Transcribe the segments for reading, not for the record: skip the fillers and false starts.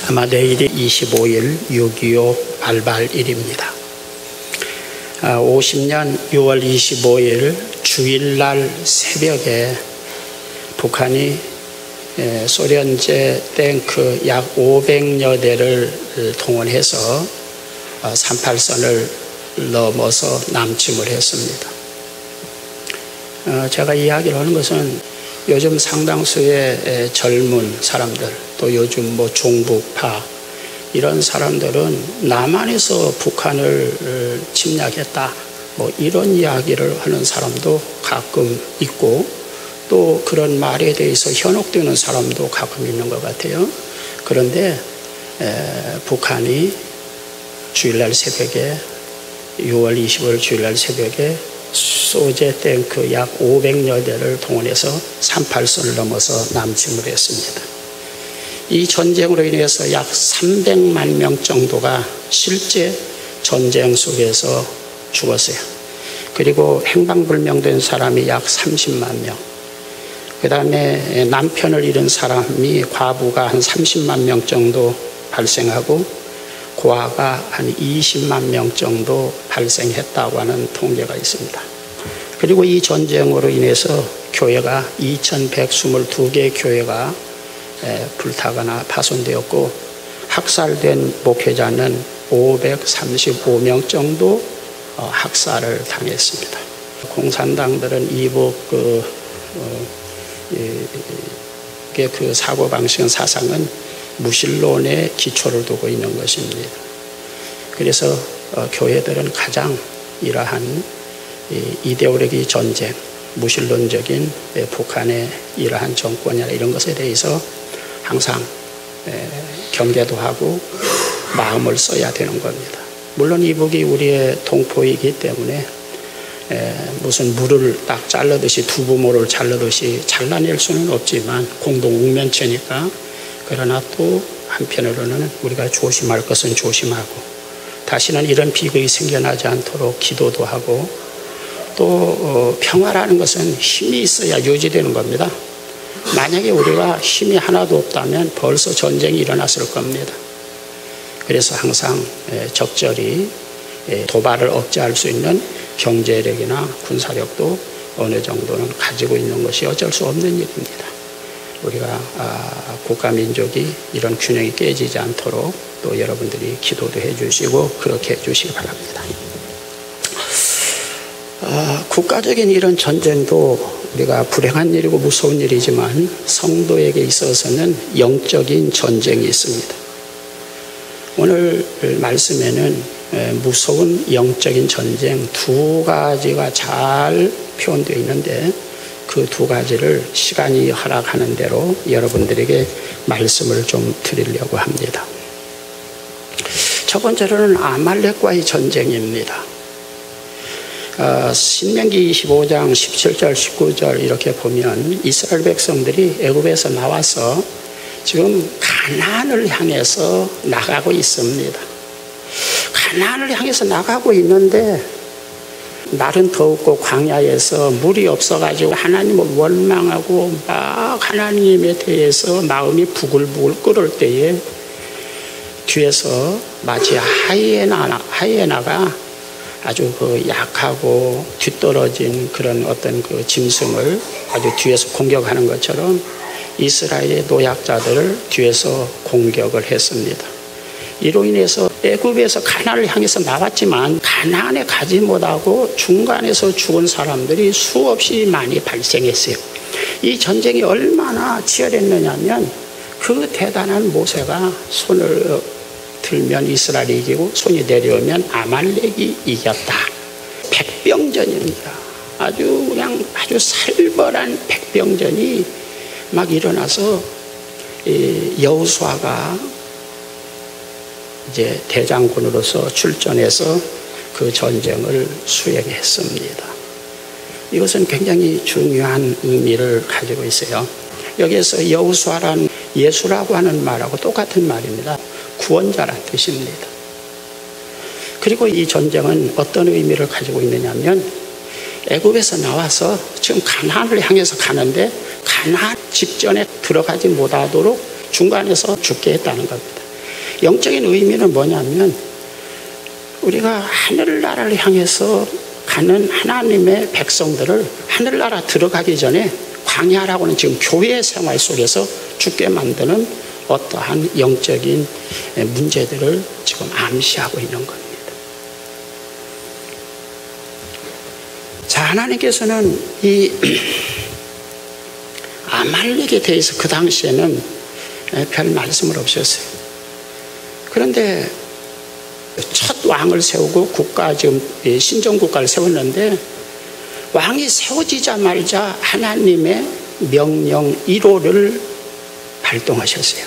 아마 내일이 25일 6.25 발발일입니다. 50년 6월 25일 주일날 새벽에 북한이 소련제 탱크 약 500여 대를 동원해서 38선을 넘어서 남침을 했습니다. 제가 이야기를 하는 것은 요즘 상당수의 젊은 사람들, 또 요즘 종북파 이런 사람들은 남한에서 북한을 침략했다, 이런 이야기를 하는 사람도 가끔 있고, 또 그런 말에 대해서 현혹되는 사람도 가끔 있는 것 같아요. 그런데 북한이 주일날 새벽에 6월 25일 주일날 새벽에 소제 탱크 약 500여 대를 동원해서 38선을 넘어서 남침을 했습니다. 이 전쟁으로 인해서 약 300만 명 정도가 실제 전쟁 속에서 죽었어요. 그리고 행방불명된 사람이 약 30만 명. 그 다음에 남편을 잃은 사람이 과부가 한 30만 명 정도 발생하고 고아가 한 20만 명 정도 발생했다고 하는 통계가 있습니다. 그리고 이 전쟁으로 인해서 교회가 2122개의 교회가 불타거나 파손되었고, 학살된 목회자는 535명 정도 학살을 당했습니다. 공산당들은 이북 그 사고방식은 사상은 무신론에 기초를 두고 있는 것입니다. 그래서 교회들은 가장 이러한 이데올로기 전쟁, 무신론적인 북한의 이러한 정권이나 이런 것에 대해서 항상 경계도 하고 마음을 써야 되는 겁니다. 물론 이북이 우리의 동포이기 때문에 무슨 물을 딱 잘라듯이 두부모를 잘라듯이 잘라낼 수는 없지만 공동 웅면체니까, 그러나 또 한편으로는 우리가 조심할 것은 조심하고 다시는 이런 비극이 생겨나지 않도록 기도도 하고, 또 평화라는 것은 힘이 있어야 유지되는 겁니다. 만약에 우리가 힘이 하나도 없다면 벌써 전쟁이 일어났을 겁니다. 그래서 항상 적절히 도발을 억제할 수 있는 경제력이나 군사력도 어느 정도는 가지고 있는 것이 어쩔 수 없는 일입니다. 우리가 국가 민족이 이런 균형이 깨지지 않도록 또 여러분들이 기도도 해주시고 그렇게 해주시기 바랍니다. 국가적인 이런 전쟁도 우리가 불행한 일이고 무서운 일이지만 성도에게 있어서는 영적인 전쟁이 있습니다. 오늘 말씀에는 무서운 영적인 전쟁 두 가지가 잘 표현되어 있는데, 그 두 가지를 시간이 허락하는 대로 여러분들에게 말씀을 좀 드리려고 합니다. 첫 번째로는 아말렉과의 전쟁입니다. 신명기 25장 17절 19절 이렇게 보면 이스라엘 백성들이 애굽에서 나와서 지금 가나안을 향해서 나가고 있습니다. 가나안을 향해서 나가고 있는데 날은 더웠고 광야에서 물이 없어가지고 하나님을 원망하고 막 하나님에 대해서 마음이 부글부글 끓을 때에 뒤에서 마치 하이에나가 아주 약하고 뒤떨어진 그런 어떤 짐승을 아주 뒤에서 공격하는 것처럼 이스라엘의 노약자들을 뒤에서 공격을 했습니다. 이로 인해서 애굽에서 가나안을 향해서 나왔지만 가나안에 가지 못하고 중간에서 죽은 사람들이 수없이 많이 발생했어요. 이 전쟁이 얼마나 치열했느냐면 그 대단한 모세가 손을 들면 이스라엘이 이기고 손이 내려오면 아말렉이 이겼다. 백병전입니다. 아주 살벌한 백병전이 막 일어나서 여호수아가 이제 대장군으로서 출전해서 그 전쟁을 수행했습니다. 이것은 굉장히 중요한 의미를 가지고 있어요. 여기에서 여호수아란 예수라고 하는 말하고 똑같은 말입니다. 구원자란 뜻입니다. 그리고 이 전쟁은 어떤 의미를 가지고 있느냐면 애굽에서 나와서 지금 가나안을 향해서 가는데 가나안 직전에 들어가지 못하도록 중간에서 죽게 했다는 겁니다. 영적인 의미는 뭐냐면 우리가 하늘나라를 향해서 가는 하나님의 백성들을 하늘나라 들어가기 전에 광야라고는 지금 교회 생활 속에서 죽게 만드는 어떠한 영적인 문제들을 지금 암시하고 있는 겁니다. 자, 하나님께서는 이 아말렉에 대해서 그 당시에는 별 말씀을 없었어요. 그런데 첫 왕을 세우고 지금 신정국가를 세웠는데 왕이 세워지자마자 하나님의 명령 1호를 발동하셨어요.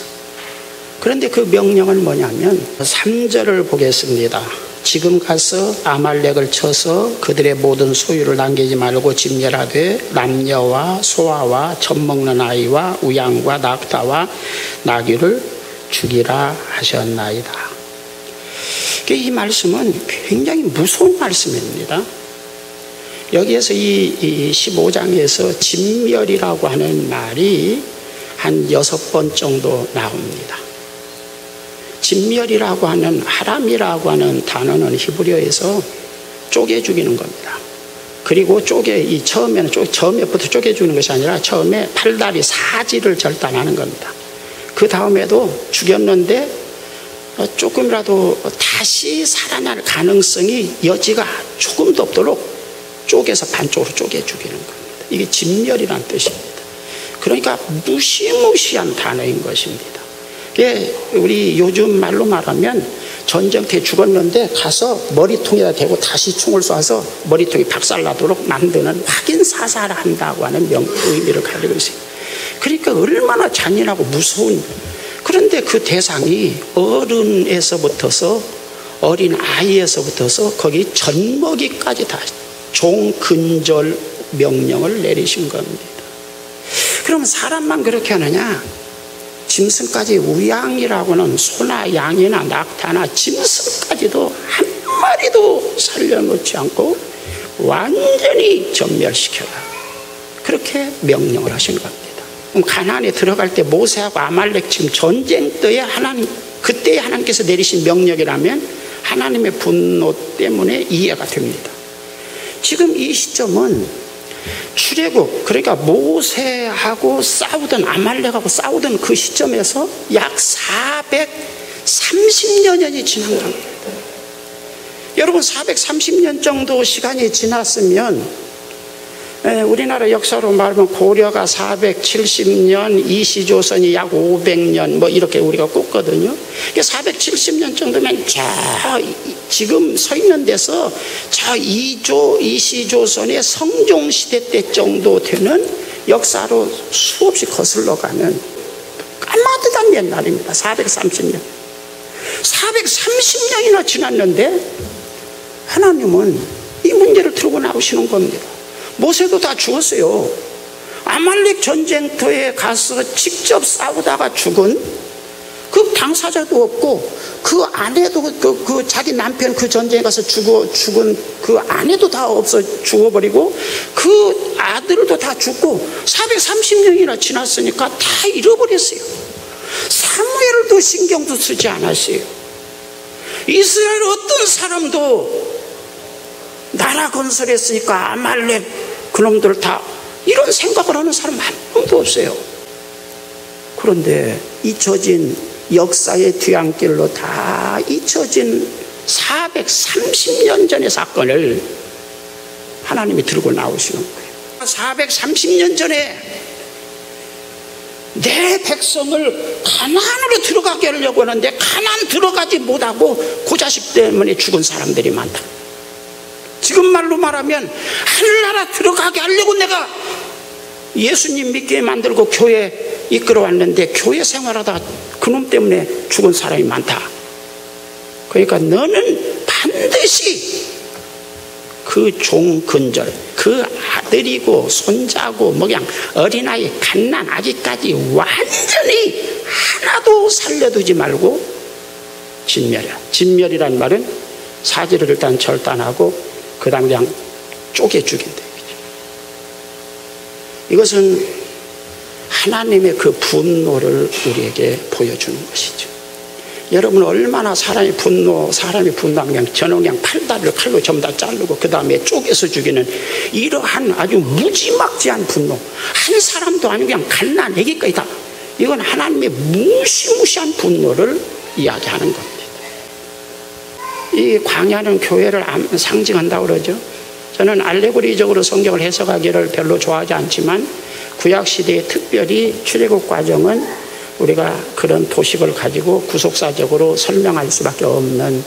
그런데 그 명령은 뭐냐면 3절을 보겠습니다. 지금 가서 아말렉을 쳐서 그들의 모든 소유를 남기지 말고 진멸하되 남녀와 소아와 젖먹는 아이와 우양과 낙타와 나귀를 죽이라 하셨나이다. 이 말씀은 굉장히 무서운 말씀입니다. 여기에서 이 15장에서 진멸이라고 하는 말이 한 6번 정도 나옵니다. 진멸이라고 하는 하람이라고 하는 단어는 히브리어에서 쪼개 죽이는 겁니다. 그리고 처음에부터 쪼개 죽이는 것이 아니라 처음에 팔다리 사지를 절단하는 겁니다. 그 다음에도 죽였는데 조금이라도 다시 살아날 가능성이 여지가 조금도 없도록 쪼개서 반쪽으로 쪼개 죽이는 겁니다. 이게 진멸이라는 뜻입니다. 그러니까 무시무시한 단어인 것입니다. 우리 요즘 말로 말하면 전쟁터에 죽었는데 가서 머리통에다 대고 다시 총을 쏴서 머리통이 박살나도록 만드는 확인 사살을 한다고 하는 의미를 가지고 있어요. 그러니까 얼마나 잔인하고 무서운. 그런데 그 대상이 어른에서부터서 어린 아이에서부터서 거기 젖먹이까지 다 종근절 명령을 내리신 겁니다. 그러면 사람만 그렇게 하느냐? 짐승까지 우양이라고는 소나 양이나 낙타나 짐승까지도 한 마리도 살려놓지 않고 완전히 전멸시켜라. 그렇게 명령을 하신 겁니다. 그럼 가나안에 들어갈 때 모세하고 아말렉 지금 전쟁터에 그때 하나님께서 내리신 명령이라면 하나님의 분노 때문에 이해가 됩니다. 지금 이 시점은 출애굽, 그러니까 모세하고 싸우던 아말렉하고 싸우던 그 시점에서 약 430여 년이 지난 겁니다. 여러분 430년 정도 시간이 지났으면 우리나라 역사로 말하면 고려가 470년, 이시조선이 약 500년 뭐 이렇게 우리가 꼽거든요. 470년 정도면 지금 서 있는 데서 저 이시조선의 성종시대 때 정도 되는 역사로 수없이 거슬러 가는 까마득한 옛날입니다. 430년. 430년이나 지났는데 하나님은 이 문제를 들고 나오시는 겁니다. 모세도 다 죽었어요. 아말렉 전쟁터에 가서 직접 싸우다가 죽은 그 당사자도 없고 그 아내도 그 자기 남편 그 전쟁에 가서 죽은 그 아내도 다 없어 죽어버리고 그 아들도 다 죽고 430년이나 지났으니까 다 잃어버렸어요. 사무엘도 신경도 쓰지 않았어요. 이스라엘 어떤 사람도 나라 건설했으니까 아말렉 그놈들 다 이런 생각을 하는 사람 한 명도 없어요. 그런데 잊혀진 역사의 뒤안길로 다 잊혀진 430년 전의 사건을 하나님이 들고 나오시는 거예요. 430년 전에 내 백성을 가나안으로 들어가게 하려고 하는데 가나안 들어가지 못하고 그 자식 때문에 죽은 사람들이 많다. 지금 말로 말하면 하늘나라 들어가게 하려고 내가 예수님 믿게 만들고 교회 이끌어 왔는데 교회 생활하다가 그놈 때문에 죽은 사람이 많다. 그러니까 너는 반드시 그 종근절, 그 아들이고 손자고 그냥 어린아이 갓난 아기까지 완전히 하나도 살려두지 말고 진멸이야. 진멸이란 말은 사지를 일단 절단하고 그 다음에 그냥 쪼개 죽인다. 이것은 하나님의 그 분노를 우리에게 보여주는 것이죠. 여러분 얼마나 사람이 분노하면 그냥 저는 그냥 팔다리를 칼로 전부 다 자르고 그 다음에 쪼개서 죽이는 이러한 아주 무지막지한 분노, 한 사람도 아니고 그냥 갈라내기까지 다, 이건 하나님의 무시무시한 분노를 이야기하는 겁니다. 이 광야는 교회를 상징한다고 그러죠. 저는 알레고리적으로 성경을 해석하기를 별로 좋아하지 않지만 구약시대에 특별히 출애굽 과정은 우리가 그런 도식을 가지고 구속사적으로 설명할 수밖에 없는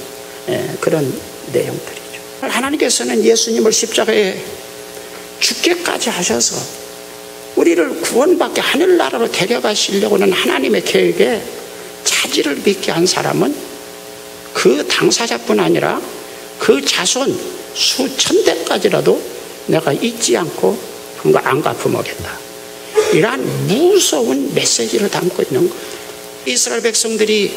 그런 내용들이죠. 하나님께서는 예수님을 십자가에 죽게까지 하셔서 우리를 구원받게 하늘나라로 데려가시려고 하는 하나님의 계획에 차질을 빚게 한 사람은 그 당사자뿐 아니라 그 자손 수천 대까지라도 내가 잊지 않고 그런 거 안 갚아먹겠다. 이러한 무서운 메시지를 담고 있는 거예요. 이스라엘 백성들이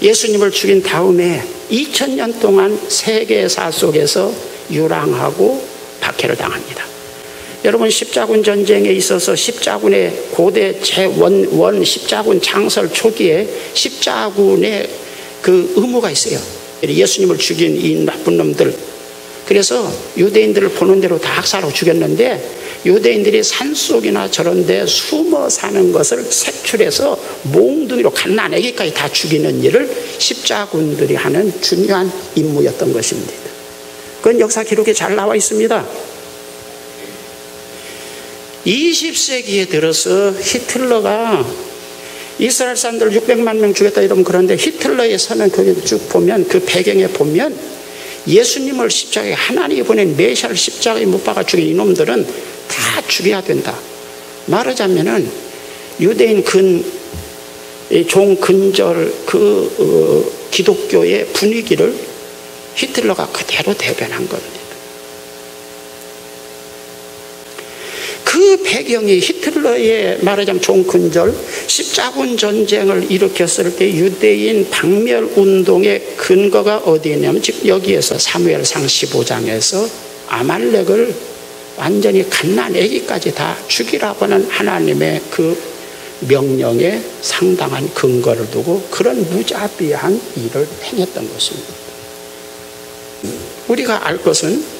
예수님을 죽인 다음에 2000년 동안 세계사 속에서 유랑하고 박해를 당합니다. 여러분, 십자군 전쟁에 있어서 십자군의 고대 제1 십자군 창설 초기에 십자군의 그 의무가 있어요. 예수님을 죽인 이 나쁜 놈들, 그래서 유대인들을 보는 대로 다 학살하고 죽였는데 유대인들이 산속이나 저런 데 숨어 사는 것을 색출해서 몽둥이로 갓난아기까지 다 죽이는 일을 십자군들이 하는 중요한 임무였던 것입니다. 그건 역사 기록에 잘 나와 있습니다. 20세기에 들어서 히틀러가 이스라엘 사람들 600만 명 죽였다 이러면, 그런데 히틀러의 선언 거기 쭉 보면 그 배경에 보면 예수님을 십자가에, 하나님이 보낸 메시아를 십자가에 못 박아 죽인 이놈들은 다 죽여야 된다. 말하자면은 유대인 종근절 기독교의 분위기를 히틀러가 그대로 대변한 겁니다. 그 배경이 히틀러의 말하자면 종근절 십자군 전쟁을 일으켰을 때 유대인 박멸운동의 근거가 어디에 있냐면 지금 여기에서 사무엘상 15장에서 아말렉을 완전히 갓난아기까지 다 죽이라고 하는 하나님의 그 명령에 상당한 근거를 두고 그런 무자비한 일을 행했던 것입니다. 우리가 알 것은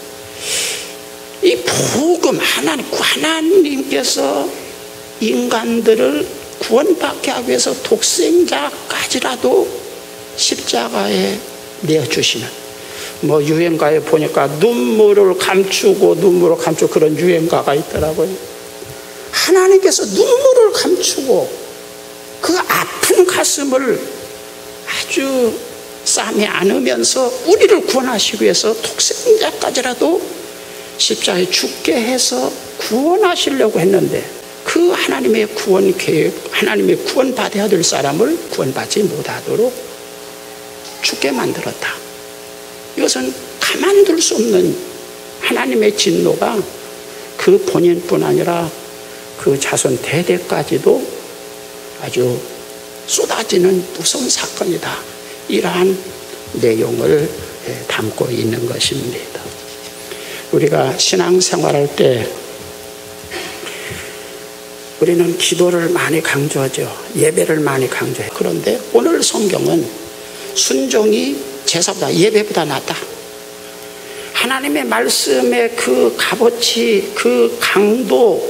이 복음, 하나님께서 인간들을 구원받게 하기 위해서 독생자까지라도 십자가에 내어주시는, 뭐 유행가에 보니까 눈물을 감추고 그런 유행가가 있더라고요. 하나님께서 눈물을 감추고 그 아픈 가슴을 아주 쌈에 안으면서 우리를 구원하시기 위해서 독생자까지라도 십자가에 죽게 해서 구원하시려고 했는데 그 하나님의 구원 계획, 하나님의 구원받아야 될 사람을 구원받지 못하도록 죽게 만들었다. 이것은 가만둘 수 없는 하나님의 진노가 그 본인뿐 아니라 그 자손 대대까지도 아주 쏟아지는 무서운 사건이다. 이러한 내용을 담고 있는 것입니다. 우리가 신앙생활할 때 우리는 기도를 많이 강조하죠. 예배를 많이 강조해요. 그런데 오늘 성경은 순종이 제사보다 예배보다 낫다. 하나님의 말씀의 그 값어치, 그 강도,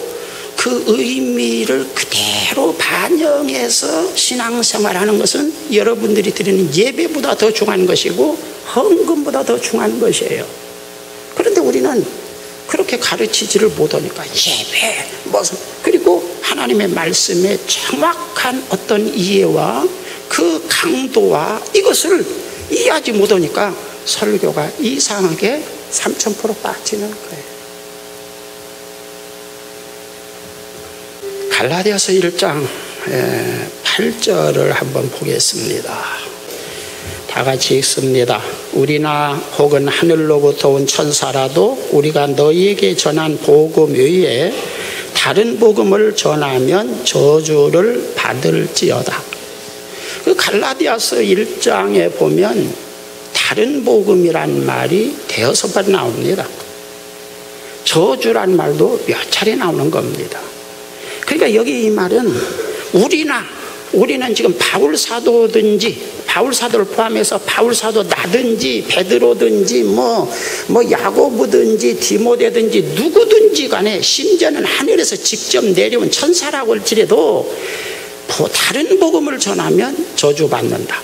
그 의미를 그대로 반영해서 신앙생활하는 것은 여러분들이 드리는 예배보다 더 중요한 것이고 헌금보다 더 중요한 것이에요. 그런데 우리는 그렇게 가르치지를 못하니까 예배, 그리고 하나님의 말씀의 정확한 어떤 이해와 그 강도와 이것을 이해하지 못하니까 설교가 이상하게 3000% 빠지는 거예요. 갈라디아서 1장 8절을 한번 보겠습니다. 다 같이 읽습니다. 우리나 혹은 하늘로부터 온 천사라도 우리가 너희에게 전한 복음 외에 다른 복음을 전하면 저주를 받을지어다. 그 갈라디아서 1장에 보면 다른 복음이란 말이 대여섯 번 나옵니다. 저주란 말도 몇 차례 나오는 겁니다. 그러니까 여기 이 말은 우리나 우리는 지금 바울사도를 포함해서 바울사도 나든지 베드로든지 뭐 야고보든지 디모데든지 누구든지 간에 심지어는 하늘에서 직접 내려온 천사라고 할지라도 다른 복음을 전하면 저주받는다.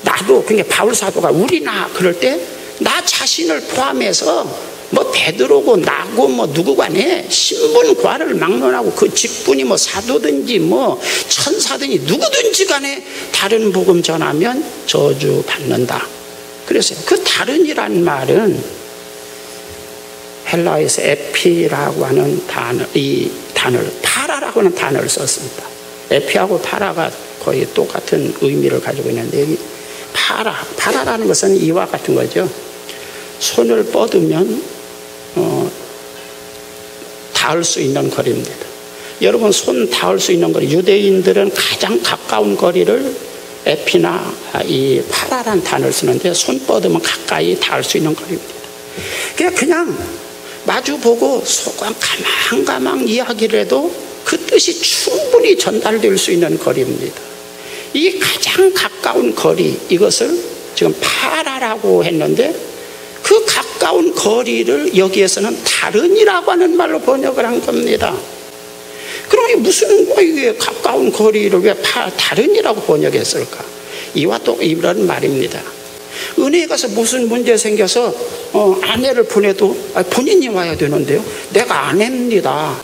나도 그러니까 바울사도가 우리나 그럴 때 나 자신을 포함해서 뭐 베드로고 나고 뭐 누구 간에 신분과를 막론하고 그 직분이 뭐 사도든지 뭐 천사든지 누구든지 간에 다른 복음 전하면 저주받는다. 그래서 그 다른이란 말은 헬라어에서 에피라고 하는 이 단어를 파라라고 하는 단어를 썼습니다. 에피하고 파라가 거의 똑같은 의미를 가지고 있는데 여기 파라라는 것은 이와 같은 거죠. 손을 뻗으면 닿을 수 있는 거리입니다. 여러분 손 닿을 수 있는 거리, 유대인들은 가장 가까운 거리를 에피나 이 파라라는 단어를 쓰는데 손 뻗으면 가까이 닿을 수 있는 거리입니다. 그냥 마주보고 소감 가망가망 이야기를 해도 그 뜻이 충분히 전달될 수 있는 거리입니다. 이 가장 가까운 거리, 이것을 지금 파라라고 했는데 그 가까운 거리를 여기에서는 다른이라고 하는 말로 번역을 한 겁니다. 그럼 이게 가까운 거리를 왜 다른이라고 번역했을까? 이와 또 이런 말입니다. 은혜에 가서 무슨 문제 생겨서 아내를 보내도 본인이 와야 되는데요. 내가 아내입니다.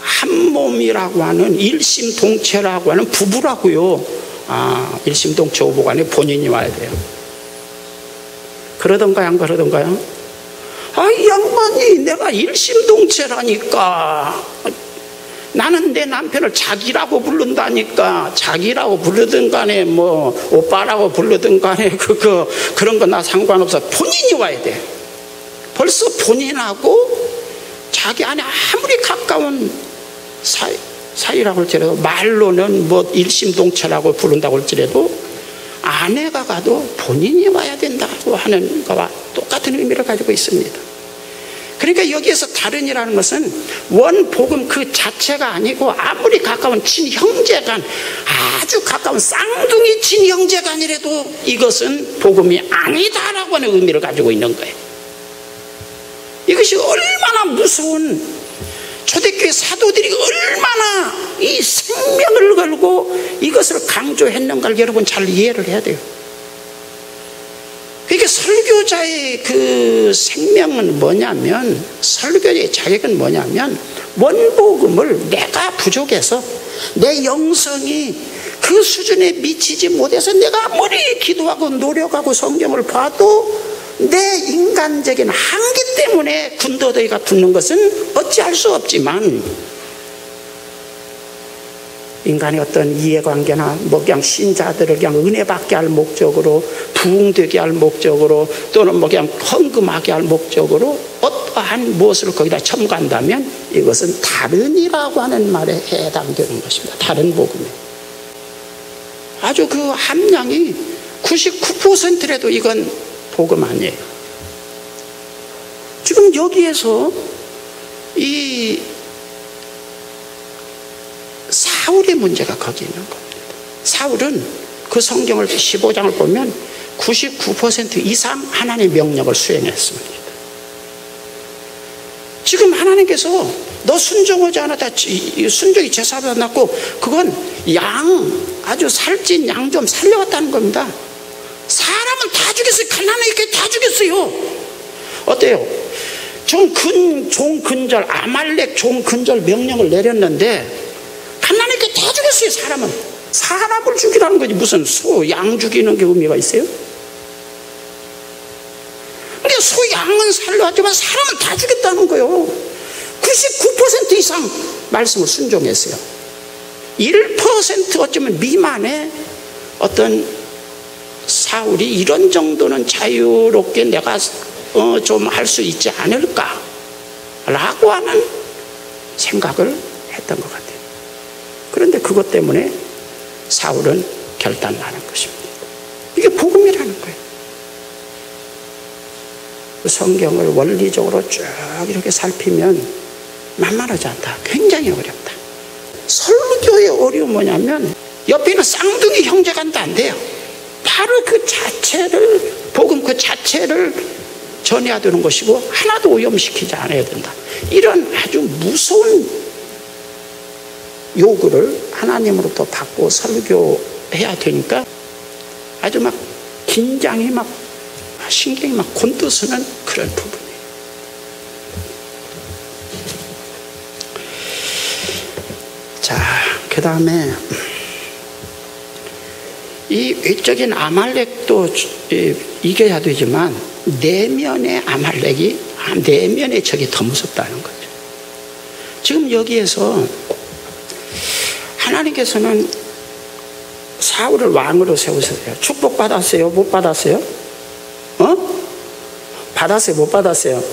한 몸이라고 하는 일심동체라고 하는 부부라고요. 일심동체 오보간에 본인이 와야 돼요. 그러던가요, 안 그러던가요? 이 양반이 내가 일심동체라니까. 나는 내 남편을 자기라고 부른다니까. 자기라고 부르든 간에 뭐 오빠라고 부르든 간에 그런 거 나 상관없어. 본인이 와야 돼. 벌써 본인하고 자기 안에 아무리 가까운 사이라고 할지라도 말로는 뭐 일심동체라고 부른다고 할지라도 아내가 가도 본인이 와야 된다고 하는 것과 똑같은 의미를 가지고 있습니다. 그러니까 여기에서 다른이라는 것은 원복음 그 자체가 아니고 아무리 가까운 친형제간, 아주 가까운 쌍둥이 친형제간이라도 이것은 복음이 아니다라고 하는 의미를 가지고 있는 거예요. 이것이 얼마나 무서운, 초대교회 사도들이 얼마나 이 생명을 걸고 이것을 강조했는가를 여러분 잘 이해를 해야 돼요. 그러니까 설교자의 그 생명은 뭐냐면, 설교자의 자격은 뭐냐면, 원복음을 내가 부족해서 내 영성이 그 수준에 미치지 못해서 내가 아무리 기도하고 노력하고 성경을 봐도 내 인간적인 한계 때문에 군더더기가 붙는 것은 어찌할 수 없지만, 인간의 어떤 이해관계나 뭐 그냥 신자들을 그냥 은혜받게 할 목적으로, 부흥되게 할 목적으로, 또는 뭐 그냥 헌금하게 할 목적으로 어떠한 무엇을 거기다 첨가한다면 이것은 다른이라고 하는 말에 해당되는 것입니다. 다른 복음에 아주 그 함량이 99%라도 이건 복음 아니에요. 지금 여기에서 이 사울의 문제가 거기 있는 겁니다. 사울은 그 성경을 15장을 보면 99% 이상 하나님의 명령을 수행했습니다. 지금 하나님께서 너 순종하지 않았다, 순종이 제사보다 낫고, 그건 아주 살찐 양 좀 살려왔다는 겁니다. 사람은 다 죽였어요. 가나안에게 다 죽였어요. 어때요? 종근절, 아말렉 종근절 명령을 내렸는데 가나안에게 다 죽였어요. 사람을 죽이라는 거지 무슨 소, 양 죽이는 게 의미가 있어요? 근데 소, 양은 살려왔지만 사람은 다 죽였다는 거예요. 99% 이상 말씀을 순종했어요. 1% 어쩌면 미만의 어떤 사울이 이런 정도는 자유롭게 내가 좀 할 수 있지 않을까 라고 하는 생각을 했던 것 같아요. 그런데 그것 때문에 사울은 결단하는 것입니다. 이게 복음이라는 거예요. 그 성경을 원리적으로 쭉 이렇게 살피면 만만하지 않다. 굉장히 어렵다. 설교의 어려움은 뭐냐면 옆에 있는 쌍둥이 형제간도 안 돼요. 바로 그 자체를, 복음 그 자체를 전해야 되는 것이고 하나도 오염시키지 않아야 된다. 이런 아주 무서운 요구를 하나님으로부터 받고 설교해야 되니까 아주 막 긴장이 막 신경이 막 곤두서는 그런 부분이에요. 자, 그 다음에 이 외적인 아말렉도 이겨야 되지만 내면의 아말렉이, 내면의 적이 더 무섭다는 거죠. 지금 여기에서 하나님께서는 사울을 왕으로 세우세요. 축복받았어요? 못 받았어요? 받았어요? 못 받았어요?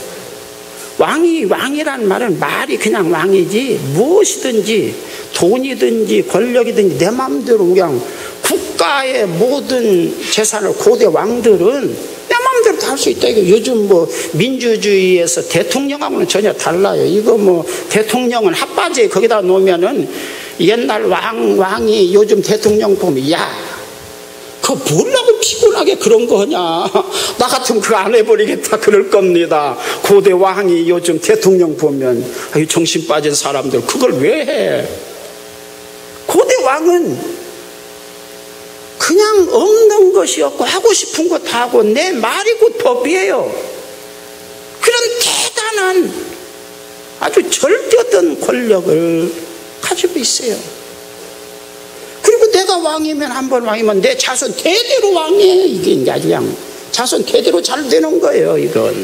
왕이란 말은 말이 그냥 왕이지, 무엇이든지 돈이든지 권력이든지 내 마음대로 그냥 국가의 모든 재산을, 고대 왕들은 내 마음대로 다 할 수 있다. 이거 요즘 뭐 민주주의에서 대통령하고는 전혀 달라요. 이거 뭐 대통령은 핫바지에 거기다 놓으면은 옛날 왕이 요즘 대통령 보면, 야, 그거 뭐라고 피곤하게 그런 거 하냐. 나 같으면 그거 안 해버리겠다 그럴 겁니다. 고대 왕이 요즘 대통령 보면, 아유, 정신 빠진 사람들 그걸 왜 해. 고대 왕은 그냥 없는 것이 없고 하고 싶은 거 다 하고 내 말이 곧 법이에요. 그런 대단한 아주 절대어떤 권력을 가지고 있어요. 그리고 내가 왕이면, 한번 왕이면 내 자손 대대로 왕이에요. 이게 아주 그냥 자손 대대로 잘 되는 거예요. 이건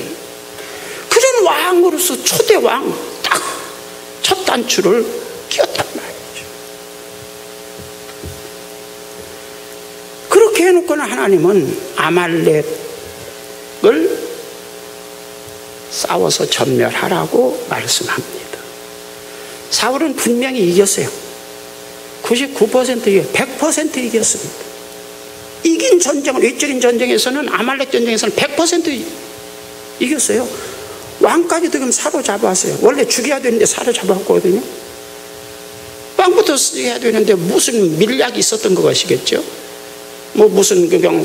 그런 왕으로서 초대 왕 딱 첫 단추를 끼웠단 말이에요. 그렇게 해놓고는 하나님은 아말렉을 싸워서 전멸하라고 말씀합니다. 사울은 분명히 이겼어요. 99% 이겨, 100% 이겼습니다. 이긴 전쟁은, 외적인 전쟁에서는, 아말렉 전쟁에서는 100% 이겼어요. 왕까지도 그럼 사로잡았어요. 원래 죽여야 되는데 사로잡았거든요. 왕부터 해야 되는데 무슨 밀약이 있었던 것이겠죠. 뭐 무슨 그냥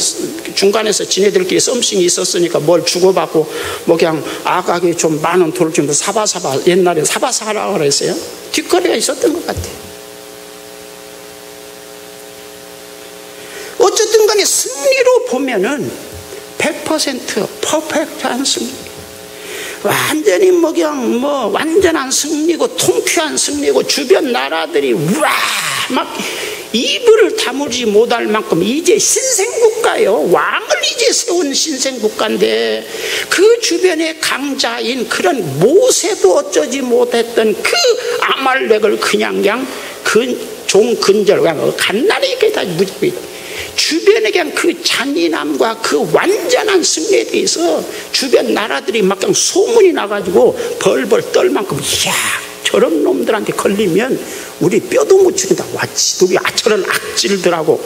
중간에서 지네들끼리 썸씽이 있었으니까 뭘 주고받고 뭐 그냥 아각이 좀 많은 돌을 좀 사바사바, 옛날에 사바사라고 그랬어요. 뒷거리가 있었던 것 같아요. 어쨌든 간에 승리로 보면은 100% 퍼펙트한 승리, 완전히 뭐 그냥 뭐 완전한 승리고 통쾌한 승리고, 주변 나라들이 우와 막 이불을 다물지 못할 만큼 이제 신생국가요. 왕을 이제 세운 신생국가인데 그 주변에 강자인 그런 모세도 어쩌지 못했던 그 아말렉을 그냥 종근절 그냥 간단히 이렇게 다 무지개 주변에 그냥 그 잔인함과 그 완전한 승리에 대해서 주변 나라들이 막 그냥 소문이 나가지고 벌벌 떨 만큼, 이야, 저런 놈들한테 걸리면 우리 뼈도 못 치긴다. 와, 지독이 저런 악질들하고,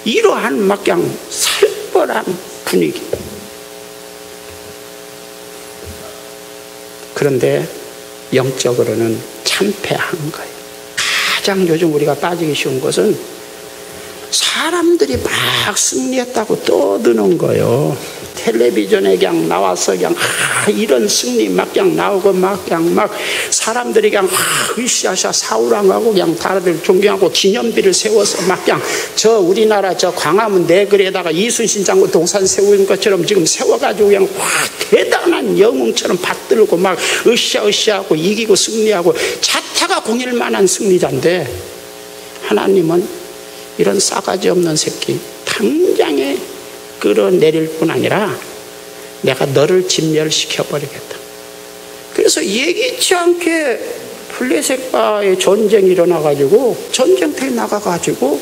이러한 막 그냥 살벌한 분위기. 그런데 영적으로는 참패한 거예요. 가장 요즘 우리가 빠지기 쉬운 것은 사람들이 막 승리했다고 떠드는 거예요. 텔레비전에 그냥 나와서 그냥 이런 승리 막 그냥 나오고 막 그냥 막 사람들이 그냥 으쌰으쌰 사우랑하고 그냥 다들 존경하고 기념비를 세워서 막 그냥 저 우리나라 저 광화문 내거리에다가 이순신 장군 동산 세운 것처럼 지금 세워가지고 그냥 대단한 영웅처럼 받들고 막 으쌰으쌰하고 이기고 승리하고 자타가 공일 만한 승리자인데, 하나님은 이런 싸가지 없는 새끼 당장에 끌어내릴 뿐 아니라 내가 너를 진멸시켜버리겠다. 그래서 예기치 않게 블레셋과의 전쟁이 일어나가지고 전쟁터에 나가가지고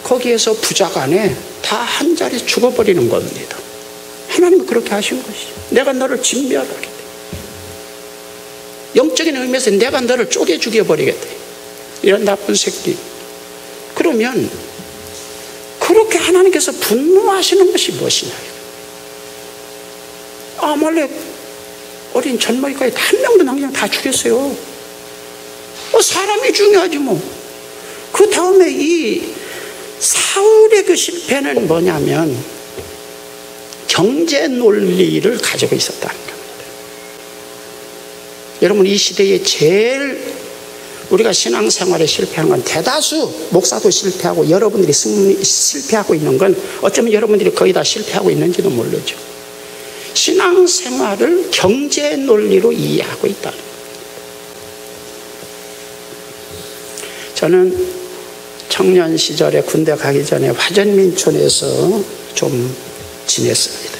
거기에서 부자간에 다 한 자리 죽어버리는 겁니다. 하나님은 그렇게 하신 것이죠. 내가 너를 진멸하겠다. 영적인 의미에서 내가 너를 쪼개 죽여버리겠다. 이런 나쁜 새끼. 그러면 그렇게 하나님께서 분노하시는 것이 무엇이냐. 아말렉 어린 젊은이까지 한 명도 그냥 다 죽였어요. 사람이 중요하지 뭐. 이 사울의 그 실패는 뭐냐면 경제 논리를 가지고 있었다는 겁니다. 여러분, 이 시대에 제일 우리가 신앙생활에 실패한 건, 대다수 목사도 실패하고 여러분들이 실패하고 있는 건, 어쩌면 여러분들이 거의 다 실패하고 있는지도 모르죠. 신앙생활을 경제 논리로 이해하고 있다는 겁니다. 저는 청년 시절에 군대 가기 전에 화전민촌에서 좀 지냈습니다.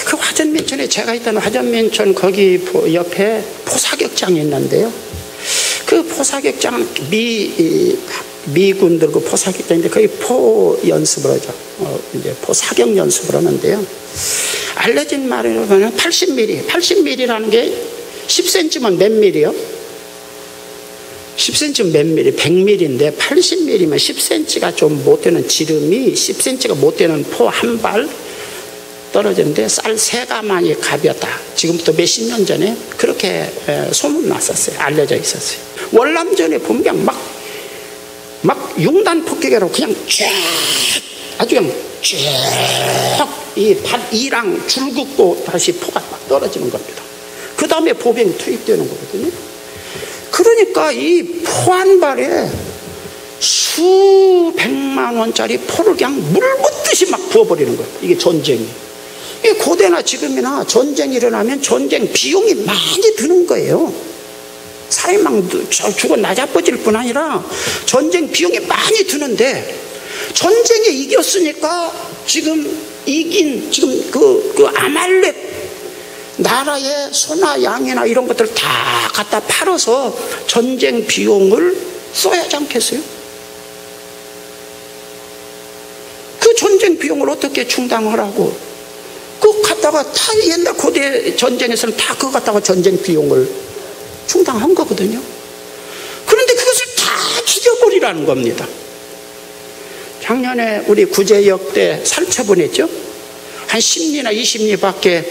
그 화전민촌에, 제가 있던 화전민촌 거기 옆에 포사격장이 있는데요. 그 포사격장은 미군들 그 포사격장인데 거기 포 연습을 하죠. 이제 포사격 연습을 하는데요. 알려진 말로는 80mm라는 게 10cm면 몇 mm요? 10cm면 몇 mm? 100mm인데 80mm면 10cm가 좀 못 되는, 지름이 10cm가 못 되는 포 한 발 떨어졌는데 쌀 3가마니 값이었다. 지금부터 몇십 년 전에 그렇게 소문 났었어요. 알려져 있었어요. 월남전에 보면 막 융단 폭격으로 그냥 쫙, 아주 그냥 쫙 이 밭이랑 줄 긋고 다시 포가 막 떨어지는 겁니다. 그 다음에 보병이 투입되는 거거든요. 그러니까 이 포 한 발에 수백만 원짜리 포를 그냥 물 붓듯이 막 부어버리는 거예요. 이게 전쟁이. 이 고대나 지금이나 전쟁이 일어나면 전쟁 비용이 많이 드는 거예요. 사람이 막 죽어 나자빠질 뿐 아니라 전쟁 비용이 많이 드는데, 전쟁에 이겼으니까 지금 그 아말렉 나라의 소나 양이나 이런 것들 다 갖다 팔아서 전쟁 비용을 써야 하지 않겠어요? 그 전쟁 비용을 어떻게 충당하라고? 그거 갖다가 다 옛날 고대 전쟁에서는 다 그거 갖다가 전쟁 비용을 충당한 거거든요. 그런데 그것을 다 죽여버리라는 겁니다. 작년에 우리 구제역 때 살처분했죠. 한 10리나 20리밖에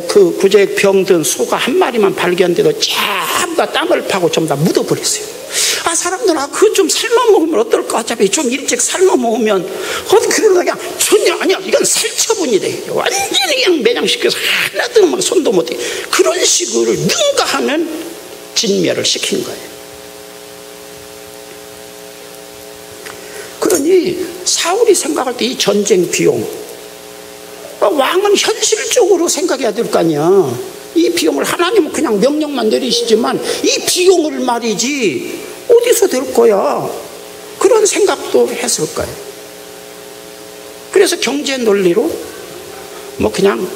그 구제역 병든 소가 한 마리만 발견돼도 전부 다 땅을 파고 전부 다 묻어버렸어요. 아, 사람들, 그거 좀 삶아 먹으면 어떨까? 어차피 좀 일찍 삶아 먹으면, 그러다가 그냥 전혀 아니야. 이건 살처분이래. 완전히 그냥 매장시켜서 하나도 막 손도 못 대. 그런 식으로 능가하면 진멸을 시킨 거예요. 그러니 사울이 생각할 때 이 전쟁 비용, 왕은 현실적으로 생각해야 될 거 아니야. 이 비용을, 하나님은 그냥 명령만 내리시지만 이 비용을 말이지 어디서 될 거야. 그런 생각도 했을 거예요. 그래서 경제 논리로 뭐 그냥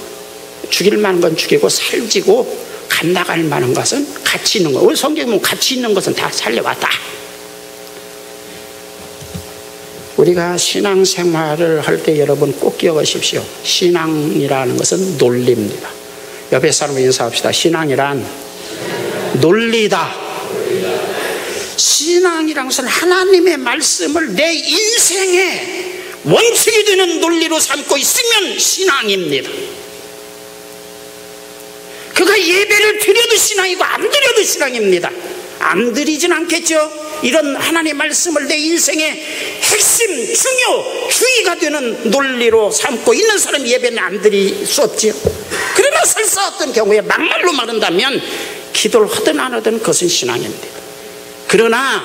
죽일 만한 건 죽이고 살지고 갓나갈 만한 것은 가치 있는 거. 우리 성경에 보면 가치 있는 것은 다 살려왔다. 우리가 신앙생활을 할 때 여러분 꼭 기억하십시오. 신앙이라는 것은 논리입니다. 옆에 사람을 인사합시다. 신앙이란 논리다. 신앙이란 것은 하나님의 말씀을 내 인생의 원칙이 되는 논리로 삼고 있으면 신앙입니다. 그가 예배를 드려도 신앙이고 안 드려도 신앙입니다. 안 드리진 않겠죠. 이런 하나님의 말씀을 내 인생의 핵심, 주의가 되는 논리로 삼고 있는 사람이 예배는 안 드릴 수 없지요. 그러나 설사 어떤 경우에 막말로 말한다면 기도를 하든 안 하든 그것은 신앙입니다. 그러나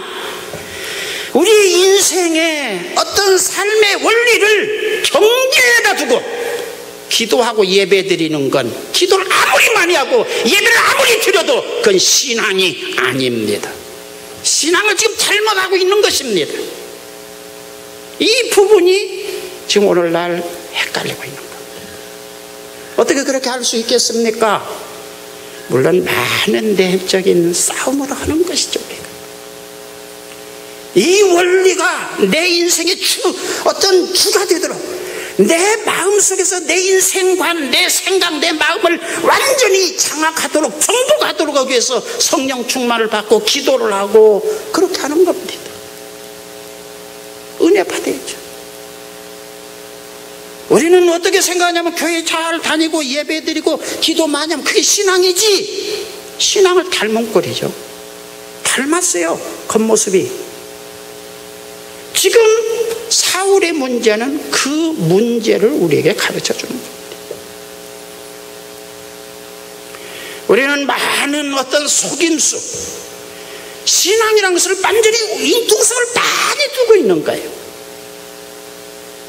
우리 인생의 어떤 삶의 원리를 경계에다 두고 기도하고 예배 드리는 건, 기도를 아무리 많이 하고 예배를 아무리 드려도 그건 신앙이 아닙니다. 신앙을 지금 잘못하고 있는 것입니다. 이 부분이 지금 오늘날 헷갈리고 있는 겁니다. 어떻게 그렇게 할 수 있겠습니까? 물론 많은 내적인 싸움을 하는 것이죠. 이 원리가 내 인생의 어떤 주가 되도록, 내 마음속에서 내 인생관, 내 생각, 내 마음을 완전히 장악하도록, 정복하도록 하기 위해서 성령 충만을 받고 기도를 하고 그렇게 하는 겁니다. 은혜 받아야죠. 우리는 어떻게 생각하냐면 교회 잘 다니고 예배 드리고 기도 많이 하면 그게 신앙이지. 신앙을 닮은 꼴이죠. 닮았어요, 겉모습이. 지금 사울의 문제는 그 문제를 우리에게 가르쳐 주는 겁니다. 우리는 많은 어떤 속임수, 신앙이라는 것을 완전히 융통성을 많이 두고 있는 거예요.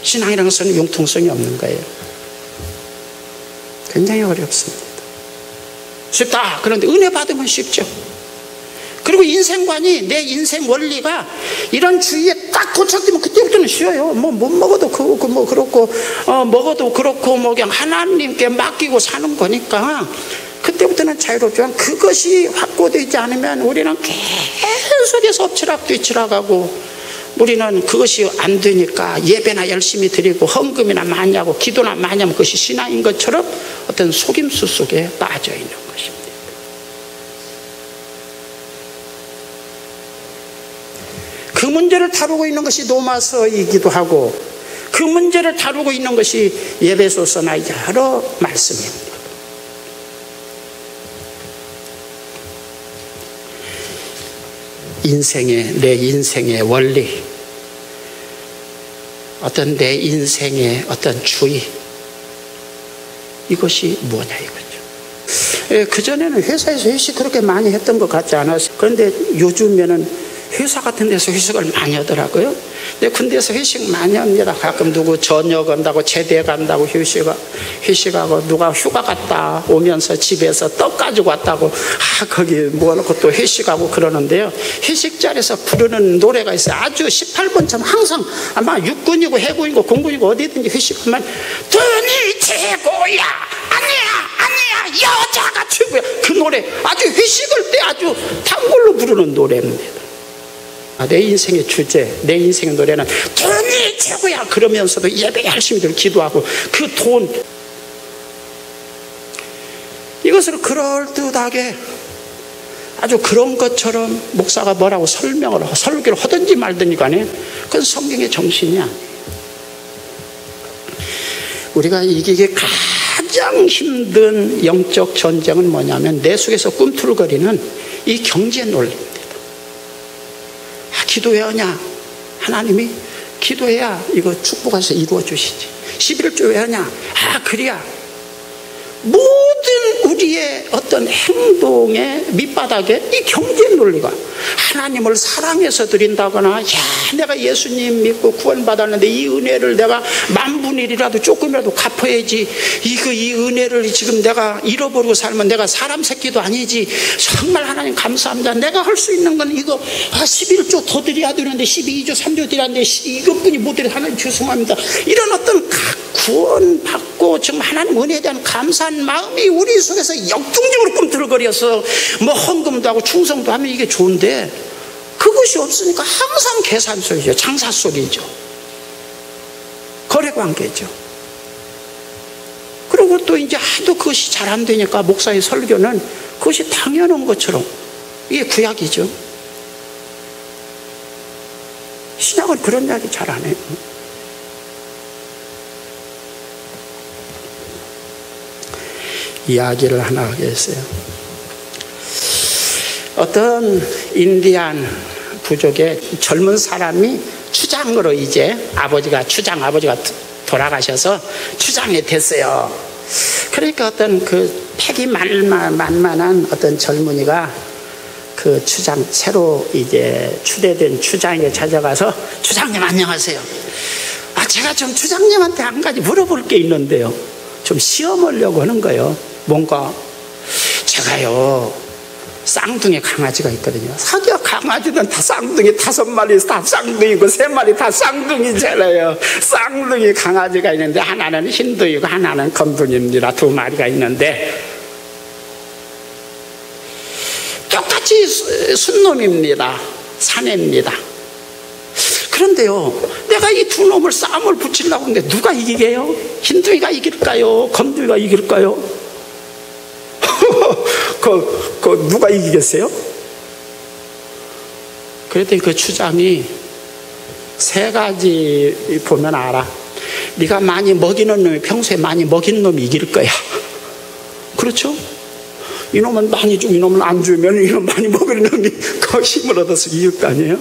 신앙이라는 것은 융통성이 없는 거예요. 굉장히 어렵습니다. 쉽다. 그런데 은혜 받으면 쉽죠. 그리고 인생관이, 내 인생 원리가 이런 주위에 딱 고착되면 그때부터는 쉬워요. 뭐 못 먹어도 그렇고, 뭐 그렇고, 먹어도 그렇고, 뭐 그냥 하나님께 맡기고 사는 거니까 그때부터는 자유롭지만, 그것이 확고되지 않으면 우리는 계속해서 엎치락 뒤치락하고, 우리는 그것이 안 되니까 예배나 열심히 드리고 헌금이나 많이 하고 기도나 많이 하면 그것이 신앙인 것처럼 어떤 속임수 속에 빠져 있는 것입니다. 그 문제를 다루고 있는 것이 로마서이기도 하고, 그 문제를 다루고 있는 것이 에베소서나 여러 말씀입니다. 내 인생의 원리, 어떤 내 인생의 어떤 주의, 이것이 뭐냐 이거죠. 그전에는 회사에서 회식 그렇게 많이 했던 것 같지 않았어요. 그런데 요즘에는 회사 같은 데서 회식을 많이 하더라고요. 근데 군대에서 회식 많이 합니다. 가끔 누구 저녁 간다고, 제대 간다고 회식하고, 누가 휴가 갔다 오면서 집에서 떡 가지고 왔다고 거기 모아놓고 또 회식하고 그러는데요. 회식 자리에서 부르는 노래가 있어요. 아주 18번처럼 항상 아마 육군이고 해군이고 공군이고 어디든지 회식하면 돈이 최고야, 아니야 여자가 최고야. 그 노래 아주 회식할 때 아주 단골로 부르는 노래입니다. 내 인생의 주제, 내 인생의 노래는 돈이 최고야. 그러면서도 예배 열심히 기도하고 그 돈, 이것을 그럴듯하게 아주 그런 것처럼 목사가 뭐라고 설명을 하고 설교를 하든지 말든지 간에 그건 성경의 정신이 아니에요. 우리가 이기기 가장 힘든 영적 전쟁은 뭐냐면 내 속에서 꿈틀거리는 이 경제 논리입니다. 기도해야 하냐? 하나님이 기도해야 이거 축복해서 이루어 주시지. 11조 왜 하냐? 그래야. 모든 우리의 어떤 행동의 밑바닥에 이 경제 논리가, 하나님을 사랑해서 드린다거나, 내가 예수님 믿고 구원받았는데 이 은혜를 내가 10,000,000,000이라도 조금이라도 갚아야지, 이 은혜를 지금 내가 잃어버리고 살면 내가 사람 새끼도 아니지, 정말 하나님 감사합니다. 내가 할 수 있는 건 이거 11조 더 드려야 되는데 12조 3조 드려야 되는데 이것뿐이 못 드려, 하나님 죄송합니다. 이런 어떤 구원받고 정말 하나님 은혜에 대한 감사한 마음이 우리 속에서 역동적으로 꿈틀거려서 뭐 헌금도 하고 충성도 하면 이게 좋은데, 그것이 없으니까 항상 계산 속이죠. 장사 속이죠. 거래관계죠. 그리고 또 이제 하도 그것이 잘 안 되니까 목사의 설교는 그것이 당연한 것처럼, 이게 구약이죠. 신약은 그런 이야기 잘 안 해요. 이야기를 하나 하겠어요. 어떤 인디안 부족의 젊은 사람이 추장으로, 이제 아버지가 돌아가셔서 추장이 됐어요. 그러니까 어떤 그 패기 만만한 어떤 젊은이가 그 추장, 새로 이제 추대된 추장에게 찾아가서, 추장님 안녕하세요. 제가 좀 추장님한테 한 가지 물어볼 게 있는데요. 좀 시험하려고 하는 거예요. 뭔가, 제가요 쌍둥이 강아지가 있거든요. 사기야, 강아지는 다 쌍둥이, 5마리 다 쌍둥이고 3마리 다 쌍둥이잖아요. 쌍둥이 강아지가 있는데 하나는 흰둥이고 하나는 검둥이입니다. 2마리가 있는데 똑같이 순놈입니다. 사내입니다. 그런데요, 내가 이 두 놈을 싸움을 붙이려고 하는데 누가 이기게요? 흰둥이가 이길까요? 검둥이가 이길까요? 누가 이기겠어요? 그랬더니 그 추장이 3가지 보면 알아. 네가 많이 먹이는 놈이, 평소에 많이 먹인 놈이 이길 거야. 그렇죠? 이놈은 많이 주고 이놈은 안 주면 이놈 많이 먹이는 놈이 그 힘을 얻어서 이길 거 아니에요?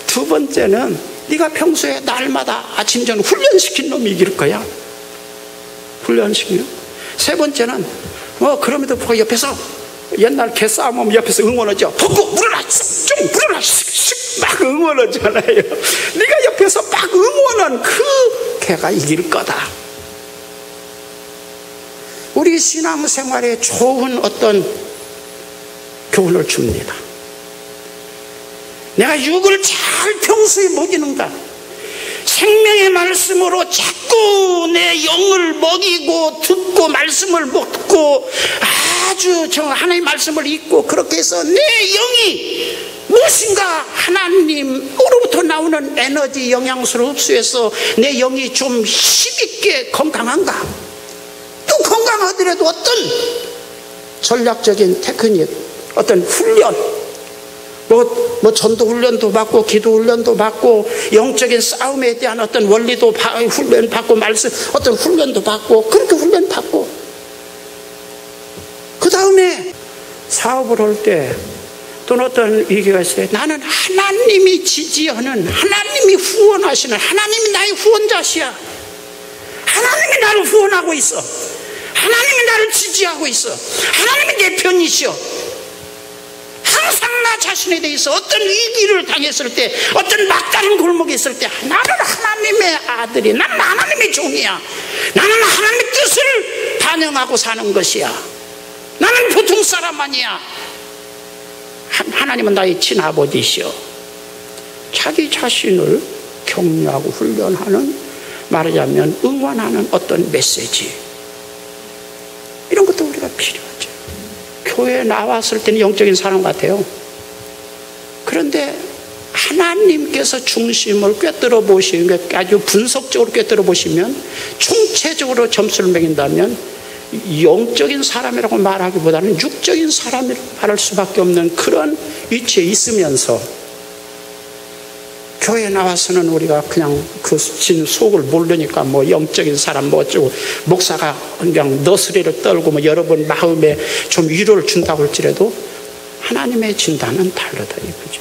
2번째는 네가 평소에 날마다 아침 저녁 훈련시킨 놈이 이길 거야. 훈련시키면. 세 번째는 그럼에도 불구하고 옆에서 옛날 개싸움하면 옆에서 응원하죠. 벗고 물어라, 좀 물어라, 막 응원하잖아요. 네가 옆에서 막 응원한 그 개가 이길 거다. 우리 신앙생활에 좋은 어떤 교훈을 줍니다. 내가 육을 잘 평소에 먹이는가, 생명의 말씀으로 자꾸 내 영을 먹이고 듣고 말씀을 먹고 아주 하나님의 말씀을 읽고 그렇게 해서 내 영이 무엇인가 하나님으로부터 나오는 에너지 영양소를 흡수해서 내 영이 좀 힘있게 건강한가. 또 건강하더라도 어떤 전략적인 테크닉, 어떤 훈련, 뭐 전도 훈련도 받고 기도 훈련도 받고 영적인 싸움에 대한 어떤 원리도 훈련 받고 말씀 어떤 훈련도 받고 그렇게 훈련 받고 그 다음에 사업을 할 때 또는 어떤 위기가 있을 때 나는 하나님이 지지하는, 하나님이 후원하시는, 하나님이 나의 후원자시야. 하나님이 나를 후원하고 있어. 하나님이 나를 지지하고 있어. 하나님이 내 편이시여. 항상 나 자신에 대해서 어떤 위기를 당했을 때, 어떤 막다른 골목에 있을 때 나는 하나님의 아들이, 나는 하나님의 종이야. 나는 하나님의 뜻을 반영하고 사는 것이야. 나는 보통 사람 아니야. 하나님은 나의 친아버지시여. 자기 자신을 격려하고 훈련하는, 말하자면 응원하는 어떤 메시지, 이런 것도 우리가 필요하죠. 교회에 나왔을 때는 영적인 사람 같아요. 그런데 하나님께서 중심을 꿰뚫어 보시면, 아주 분석적으로 꿰뚫어 보시면, 총체적으로 점수를 매긴다면 영적인 사람이라고 말하기보다는 육적인 사람이라고 말할 수밖에 없는 그런 위치에 있으면서, 교회에 나와서는 우리가 그냥 그 진 속을 모르니까 뭐 영적인 사람 뭐 어쩌고, 목사가 그냥 너스레를 떨고 뭐 여러분 마음에 좀 위로를 준다고 할지라도 하나님의 진단은 다르다 이거죠.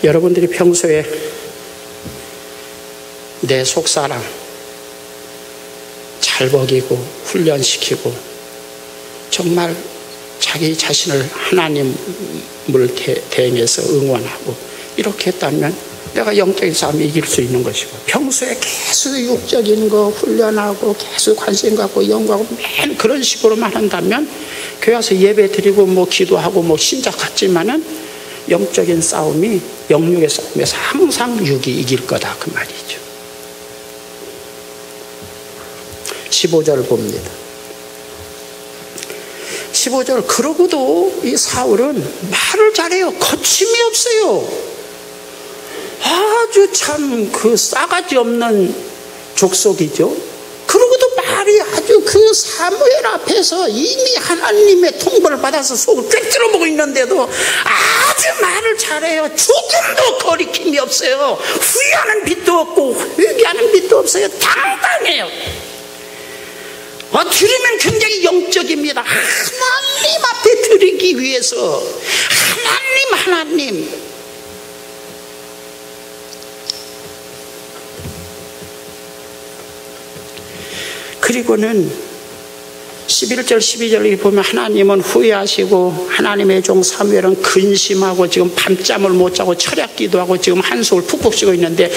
여러분들이 평소에 내 속사람 잘 먹이고 훈련시키고 정말 자기 자신을 하나님을 대행해서 응원하고 이렇게 했다면 내가 영적인 싸움을 이길 수 있는 것이고, 평소에 계속 육적인 거 훈련하고 계속 관심 갖고 연구하고 맨 그런 식으로만 한다면 교회 와서 예배 드리고 뭐 기도하고 뭐 신작 같지만은 영적인 싸움이, 영육의 싸움에서 항상 육이 이길 거다 그 말이죠. 15절 봅니다. 15절, 그러고도 이 사울은 말을 잘해요. 거침이 없어요. 아주 참 그 싸가지 없는 족속이죠. 그러고도 말이 아주 그 사무엘 앞에서 이미 하나님의 통보를 받아서 속을 꿰뚫어 보고 있는데도 아주 말을 잘해요. 조금도 거리낌이 없어요. 후회하는 빛도 없고 회개하는 빛도 없어요. 당당해요. 드리면 굉장히 영적입니다. 하나님 앞에 드리기 위해서 하나님 그리고는 11절 12절을 보면 하나님은 후회하시고 하나님의 종 사무엘은 근심하고 지금 밤잠을 못 자고 철야 기도하고 지금 한숨을 푹푹 쉬고 있는데